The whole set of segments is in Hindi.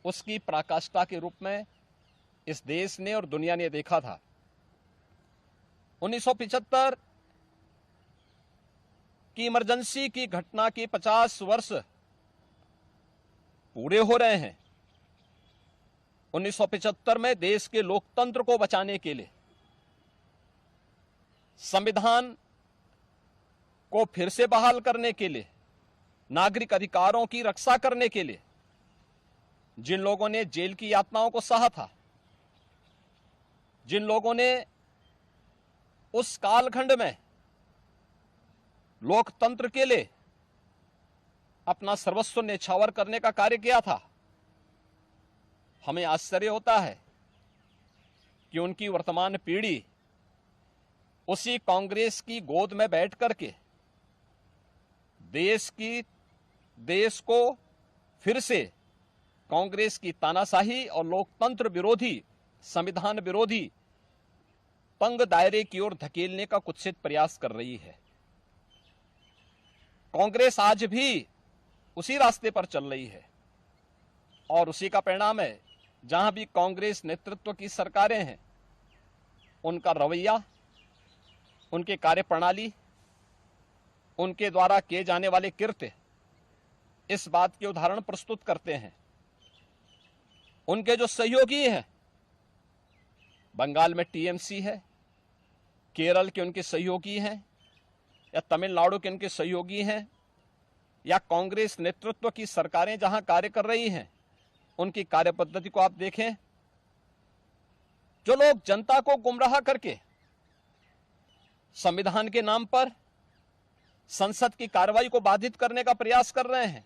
उसकी पराकाष्ठा के रूप में इस देश ने और दुनिया ने देखा था। 1975 की इमरजेंसी की घटना की 50 वर्ष पूरे हो रहे हैं। 1975 में देश के लोकतंत्र को बचाने के लिए, संविधान को फिर से बहाल करने के लिए, नागरिक अधिकारों की रक्षा करने के लिए जिन लोगों ने जेल की यातनाओं को सहा था, जिन लोगों ने उस कालखंड में लोकतंत्र के लिए अपना सर्वस्व न्यौछावर करने का कार्य किया था, हमें आश्चर्य होता है कि उनकी वर्तमान पीढ़ी उसी कांग्रेस की गोद में बैठ करके देश को फिर से कांग्रेस की तानाशाही और लोकतंत्र विरोधी, संविधान विरोधी तंग दायरे की ओर धकेलने का कुत्सित प्रयास कर रही है। कांग्रेस आज भी उसी रास्ते पर चल रही है और उसी का परिणाम है। जहां भी कांग्रेस नेतृत्व की सरकारें हैं, उनका रवैया, उनके कार्यप्रणाली, उनके द्वारा किए जाने वाले कृत्य इस बात के उदाहरण प्रस्तुत करते हैं। उनके जो सहयोगी हैं, बंगाल में टीएमसी है, केरल के उनके सहयोगी हैं, या तमिलनाडु के उनके सहयोगी हैं, या कांग्रेस नेतृत्व की सरकारें जहां कार्य कर रही हैं, उनकी कार्य पद्धति को आप देखें। जो लोग जनता को गुमराह करके संविधान के नाम पर संसद की कार्रवाई को बाधित करने का प्रयास कर रहे हैं,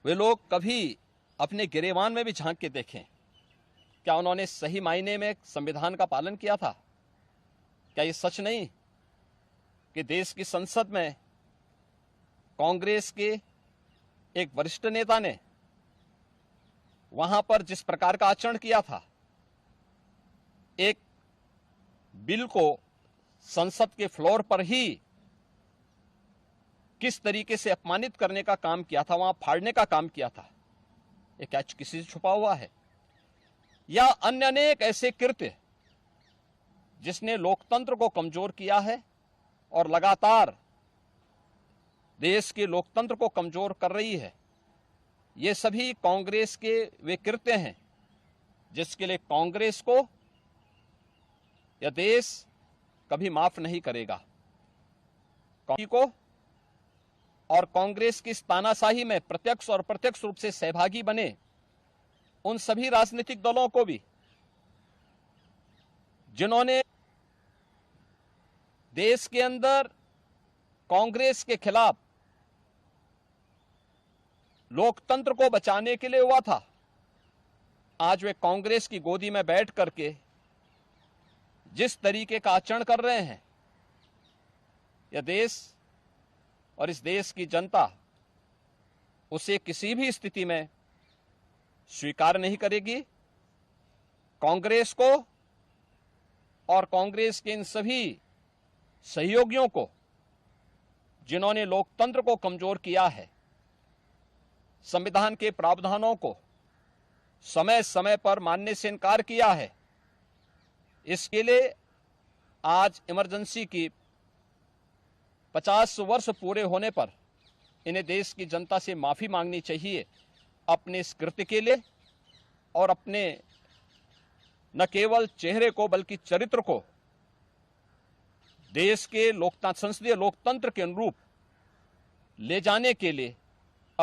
वे लोग कभी अपने गिरेबान में भी झांक के देखें। क्या उन्होंने सही मायने में संविधान का पालन किया था? क्या यह सच नहीं कि देश की संसद में कांग्रेस के एक वरिष्ठ नेता ने वहां पर जिस प्रकार का आचरण किया था, एक बिल को संसद के फ्लोर पर ही किस तरीके से अपमानित करने का काम किया था, वहां फाड़ने का काम किया था, ये क्या किसी से छुपा हुआ है? या अन्य अनेक ऐसे कृत्य जिसने लोकतंत्र को कमजोर किया है और लगातार देश के लोकतंत्र को कमजोर कर रही है, ये सभी कांग्रेस के वे कृत्य हैं जिसके लिए कांग्रेस को यह देश कभी माफ नहीं करेगा। को और कांग्रेस की तानाशाही में प्रत्यक्ष और अप्रत्यक्ष रूप से सहभागी बने उन सभी राजनीतिक दलों को भी, जिन्होंने देश के अंदर कांग्रेस के खिलाफ लोकतंत्र को बचाने के लिए हुआ था, आज वे कांग्रेस की गोदी में बैठ करके जिस तरीके का आचरण कर रहे हैं, यह देश और इस देश की जनता उसे किसी भी स्थिति में स्वीकार नहीं करेगी। कांग्रेस को और कांग्रेस के इन सभी सहयोगियों को, जिन्होंने लोकतंत्र को कमजोर किया है, संविधान के प्रावधानों को समय समय पर मानने से इनकार किया है, इसके लिए आज इमरजेंसी की 50 वर्ष पूरे होने पर इन्हें देश की जनता से माफी मांगनी चाहिए, अपने इस कृत्य के लिए और अपने न केवल चेहरे को बल्कि चरित्र को देश के संसदीय लोकतंत्र के अनुरूप ले जाने के लिए